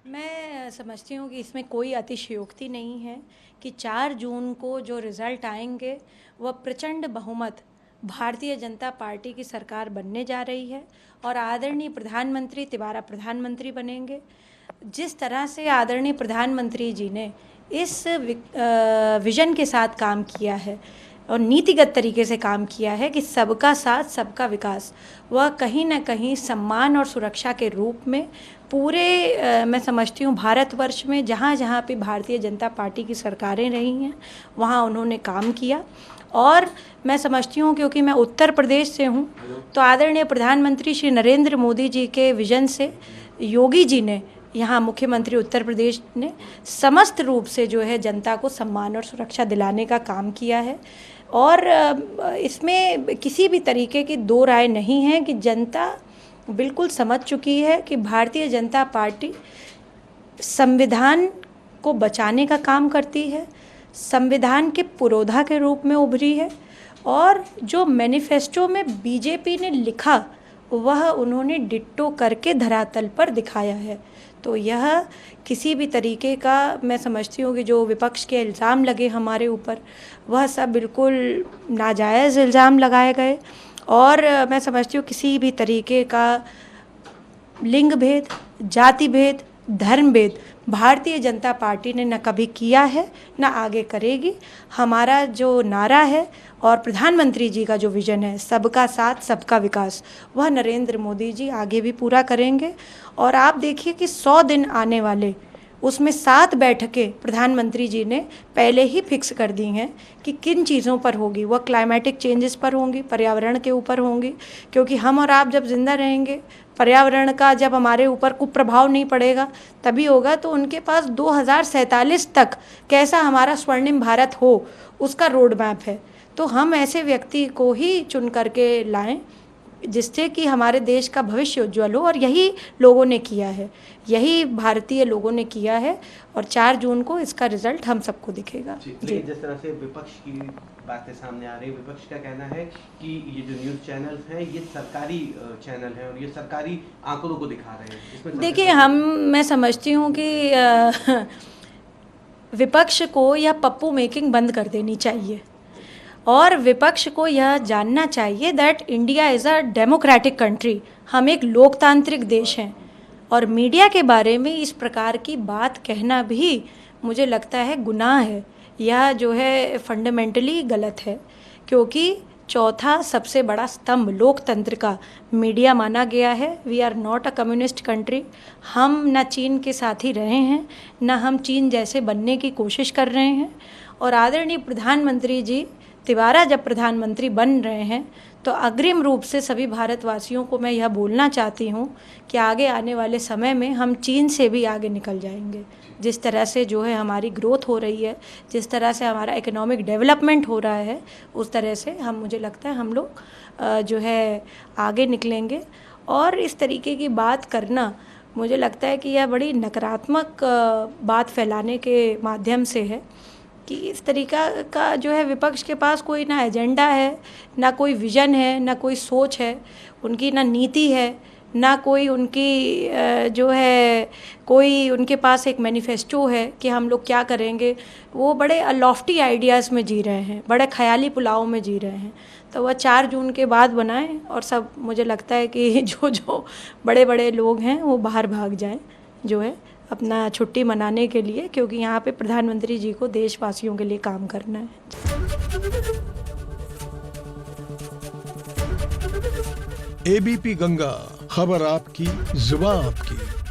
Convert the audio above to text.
मैं समझती हूँ कि इसमें कोई अतिशयोक्ति नहीं है कि 4 जून को जो रिज़ल्ट आएंगे वह प्रचंड बहुमत भारतीय जनता पार्टी की सरकार बनने जा रही है और आदरणीय प्रधानमंत्री तिबारा प्रधानमंत्री बनेंगे। जिस तरह से आदरणीय प्रधानमंत्री जी ने इस विज़न के साथ काम किया है और नीतिगत तरीके से काम किया है कि सबका साथ सबका विकास, वह कहीं ना कहीं सम्मान और सुरक्षा के रूप में पूरे मैं समझती हूँ भारतवर्ष में जहाँ जहाँ पे भारतीय जनता पार्टी की सरकारें रही हैं वहाँ उन्होंने काम किया। और मैं समझती हूँ क्योंकि मैं उत्तर प्रदेश से हूँ तो आदरणीय प्रधानमंत्री श्री नरेंद्र मोदी जी के विज़न से योगी जी ने, यहाँ मुख्यमंत्री उत्तर प्रदेश ने समस्त रूप से जो है जनता को सम्मान और सुरक्षा दिलाने का काम किया है। और इसमें किसी भी तरीके की दो राय नहीं है कि जनता बिल्कुल समझ चुकी है कि भारतीय जनता पार्टी संविधान को बचाने का काम करती है, संविधान के पुरोधा के रूप में उभरी है और जो मैनिफेस्टो में बीजेपी ने लिखा वह उन्होंने डिट्टो करके धरातल पर दिखाया है। तो यह किसी भी तरीके का, मैं समझती हूँ कि जो विपक्ष के इल्ज़ाम लगे हमारे ऊपर वह सब बिल्कुल नाजायज़ इल्ज़ाम लगाए गए और मैं समझती हूँ किसी भी तरीके का लिंग भेद, जाति भेद, धर्म भेद भारतीय जनता पार्टी ने न कभी किया है न आगे करेगी। हमारा जो नारा है और प्रधानमंत्री जी का जो विज़न है सबका साथ सबका विकास, वह नरेंद्र मोदी जी आगे भी पूरा करेंगे। और आप देखिए कि 100 दिन आने वाले, उसमें 7 बैठकें प्रधानमंत्री जी ने पहले ही फिक्स कर दी हैं कि किन चीज़ों पर होगी। वह क्लाइमेटिक चेंजेस पर होंगी, पर्यावरण के ऊपर होंगी, क्योंकि हम और आप जब जिंदा रहेंगे, पर्यावरण का जब हमारे ऊपर कुप्रभाव नहीं पड़ेगा तभी होगा। तो उनके पास 2047 तक कैसा हमारा स्वर्णिम भारत हो उसका रोड मैप है। तो हम ऐसे व्यक्ति को ही चुन करके लाएं जिससे कि हमारे देश का भविष्य उज्ज्वल हो, और यही लोगों ने किया है, यही भारतीय लोगों ने किया है और 4 जून को इसका रिजल्ट हम सबको दिखेगा। जी। जिस तरह से विपक्ष की बातें सामने आ रही है, विपक्ष का कहना है कि ये जो न्यूज़ चैनल्स हैं ये सरकारी चैनल हैं और ये सरकारी आंकड़ों को दिखा रहे हैं। इसमें देखिए, मैं समझती हूँ कि विपक्ष को यह पप्पू मेकिंग बंद कर देनी चाहिए और विपक्ष को यह जानना चाहिए that India is a democratic country. हम एक लोकतांत्रिक देश हैं और मीडिया के बारे में इस प्रकार की बात कहना भी मुझे लगता है गुनाह है। यह जो है फंडामेंटली गलत है, क्योंकि चौथा सबसे बड़ा स्तंभ लोकतंत्र का मीडिया माना गया है। We are not a communist country. हम न चीन के साथ ही रहे हैं, न हम चीन जैसे बनने की कोशिश कर रहे हैं। और आदरणीय प्रधानमंत्री जी तिवारा जब प्रधानमंत्री बन रहे हैं तो अग्रिम रूप से सभी भारतवासियों को मैं यह बोलना चाहती हूँ कि आगे आने वाले समय में हम चीन से भी आगे निकल जाएंगे। जिस तरह से जो है हमारी ग्रोथ हो रही है, जिस तरह से हमारा इकोनॉमिक डेवलपमेंट हो रहा है, उस तरह से मुझे लगता है हम लोग जो है आगे निकलेंगे। और इस तरीके की बात करना मुझे लगता है कि यह बड़ी नकारात्मक बात फैलाने के माध्यम से है कि इस तरीका का जो है विपक्ष के पास कोई ना एजेंडा है, ना कोई विज़न है, ना कोई सोच है, उनकी ना नीति है, ना कोई उनकी जो है कोई उनके पास एक मैनिफेस्टो है कि हम लोग क्या करेंगे। वो बड़े लॉफ्टी आइडियाज़ में जी रहे हैं, बड़े ख्याली पुलाव में जी रहे हैं। तो वह 4 जून के बाद बनाएं और सब, मुझे लगता है कि जो बड़े बड़े लोग हैं वो बाहर भाग जाएं जो है अपना छुट्टी मनाने के लिए, क्योंकि यहाँ पे प्रधानमंत्री जी को देशवासियों के लिए काम करना है। एबीपी गंगा, खबर आपकी, जुबान आपकी।